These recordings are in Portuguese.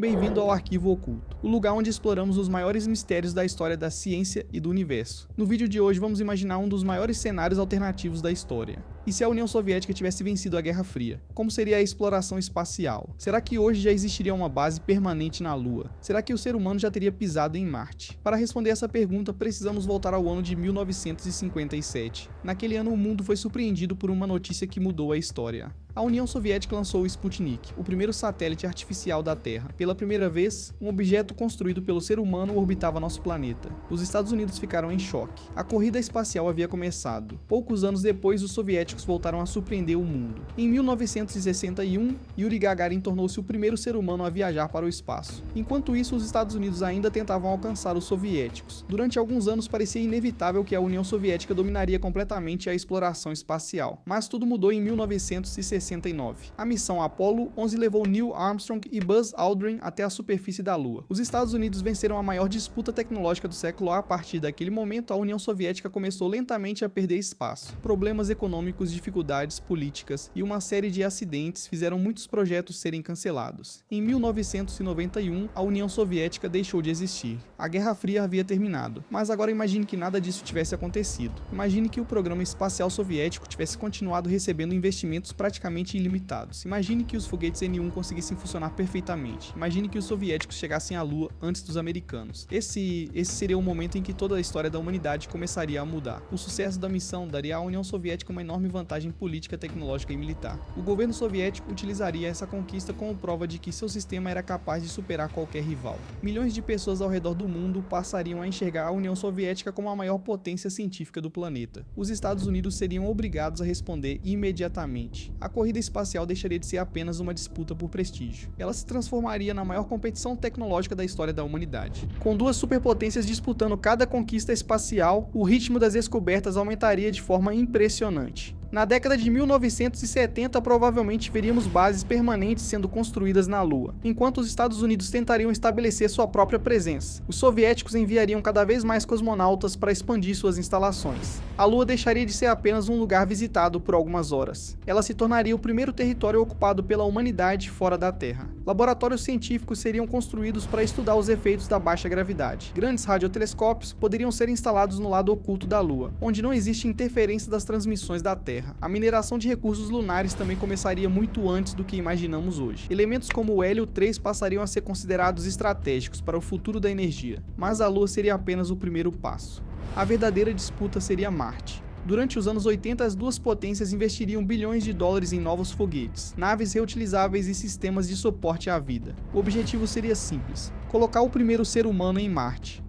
Bem-vindo ao Arquivo Oculto, o lugar onde exploramos os maiores mistérios da história da ciência e do universo. No vídeo de hoje vamos imaginar um dos maiores cenários alternativos da história. E se a União Soviética tivesse vencido a Guerra Fria? Como seria a exploração espacial? Será que hoje já existiria uma base permanente na Lua? Será que o ser humano já teria pisado em Marte? Para responder essa pergunta, precisamos voltar ao ano de 1957. Naquele ano, o mundo foi surpreendido por uma notícia que mudou a história. A União Soviética lançou o Sputnik, o primeiro satélite artificial da Terra. Pela primeira vez, um objeto construído pelo ser humano orbitava nosso planeta. Os Estados Unidos ficaram em choque. A corrida espacial havia começado. Poucos anos depois, os soviéticos voltaram a surpreender o mundo. Em 1961, Yuri Gagarin tornou-se o primeiro ser humano a viajar para o espaço. Enquanto isso, os Estados Unidos ainda tentavam alcançar os soviéticos. Durante alguns anos parecia inevitável que a União Soviética dominaria completamente a exploração espacial. Mas tudo mudou em 1969. A missão Apollo 11 levou Neil Armstrong e Buzz Aldrin até a superfície da Lua. Os Estados Unidos venceram a maior disputa tecnológica do século. A partir daquele momento, a União Soviética começou lentamente a perder espaço. Problemas econômicos, dificuldades políticas e uma série de acidentes fizeram muitos projetos serem cancelados. Em 1991, a União Soviética deixou de existir. A Guerra Fria havia terminado. Mas agora imagine que nada disso tivesse acontecido. Imagine que o programa espacial soviético tivesse continuado recebendo investimentos praticamente ilimitados. Imagine que os foguetes N-1 conseguissem funcionar perfeitamente. Imagine que os soviéticos chegassem à Lua antes dos americanos. Esse seria o momento em que toda a história da humanidade começaria a mudar. O sucesso da missão daria à União Soviética uma enorme vantagem política, tecnológica e militar. O governo soviético utilizaria essa conquista como prova de que seu sistema era capaz de superar qualquer rival. Milhões de pessoas ao redor do mundo passariam a enxergar a União Soviética como a maior potência científica do planeta. Os Estados Unidos seriam obrigados a responder imediatamente. A corrida espacial deixaria de ser apenas uma disputa por prestígio. Ela se transformaria na maior competição tecnológica da história da humanidade. Com duas superpotências disputando cada conquista espacial, o ritmo das descobertas aumentaria de forma impressionante. Na década de 1970, provavelmente veríamos bases permanentes sendo construídas na Lua, enquanto os Estados Unidos tentariam estabelecer sua própria presença. Os soviéticos enviariam cada vez mais cosmonautas para expandir suas instalações. A Lua deixaria de ser apenas um lugar visitado por algumas horas. Ela se tornaria o primeiro território ocupado pela humanidade fora da Terra. Laboratórios científicos seriam construídos para estudar os efeitos da baixa gravidade. Grandes radiotelescópios poderiam ser instalados no lado oculto da Lua, onde não existe interferência das transmissões da Terra. A mineração de recursos lunares também começaria muito antes do que imaginamos hoje. Elementos como o hélio 3 passariam a ser considerados estratégicos para o futuro da energia, mas a Lua seria apenas o primeiro passo. A verdadeira disputa seria Marte. Durante os anos 80, as duas potências investiriam bilhões de dólares em novos foguetes, naves reutilizáveis e sistemas de suporte à vida. O objetivo seria simples: colocar o primeiro ser humano em Marte.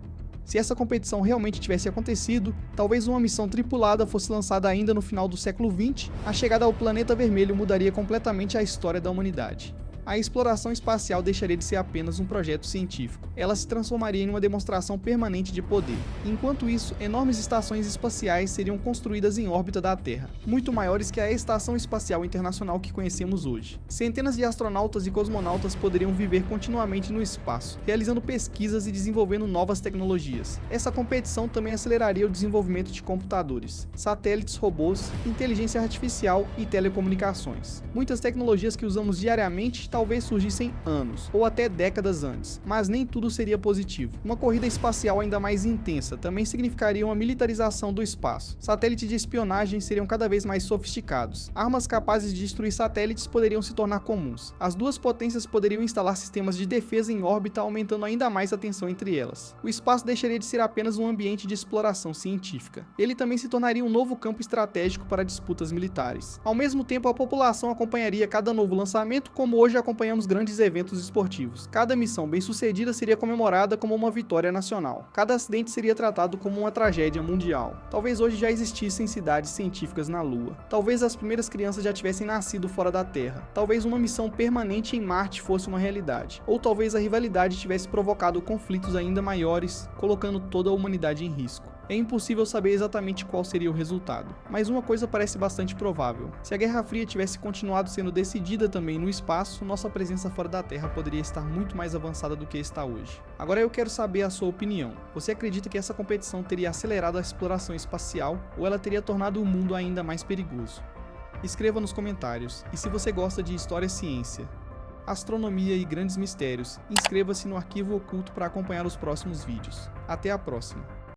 Se essa competição realmente tivesse acontecido, talvez uma missão tripulada fosse lançada ainda no final do século XX. A chegada ao planeta vermelho mudaria completamente a história da humanidade. A exploração espacial deixaria de ser apenas um projeto científico. Ela se transformaria em uma demonstração permanente de poder. Enquanto isso, enormes estações espaciais seriam construídas em órbita da Terra, muito maiores que a Estação Espacial Internacional que conhecemos hoje. Centenas de astronautas e cosmonautas poderiam viver continuamente no espaço, realizando pesquisas e desenvolvendo novas tecnologias. Essa competição também aceleraria o desenvolvimento de computadores, satélites, robôs, inteligência artificial e telecomunicações. Muitas tecnologias que usamos diariamente talvez surgissem anos, ou até décadas antes, mas nem tudo seria positivo. Uma corrida espacial ainda mais intensa também significaria uma militarização do espaço. Satélites de espionagem seriam cada vez mais sofisticados. Armas capazes de destruir satélites poderiam se tornar comuns. As duas potências poderiam instalar sistemas de defesa em órbita, aumentando ainda mais a tensão entre elas. O espaço deixaria de ser apenas um ambiente de exploração científica. Ele também se tornaria um novo campo estratégico para disputas militares. Ao mesmo tempo, a população acompanharia cada novo lançamento, como hoje acompanhamos grandes eventos esportivos. Cada missão bem-sucedida seria comemorada como uma vitória nacional. Cada acidente seria tratado como uma tragédia mundial. Talvez hoje já existissem cidades científicas na Lua. Talvez as primeiras crianças já tivessem nascido fora da Terra. Talvez uma missão permanente em Marte fosse uma realidade. Ou talvez a rivalidade tivesse provocado conflitos ainda maiores, colocando toda a humanidade em risco. É impossível saber exatamente qual seria o resultado, mas uma coisa parece bastante provável. Se a Guerra Fria tivesse continuado sendo decidida também no espaço, nossa presença fora da Terra poderia estar muito mais avançada do que está hoje. Agora eu quero saber a sua opinião. Você acredita que essa competição teria acelerado a exploração espacial ou ela teria tornado o mundo ainda mais perigoso? Escreva nos comentários. E se você gosta de história e ciência, astronomia e grandes mistérios. Inscreva-se no Arquivo Oculto para acompanhar os próximos vídeos. Até a próxima!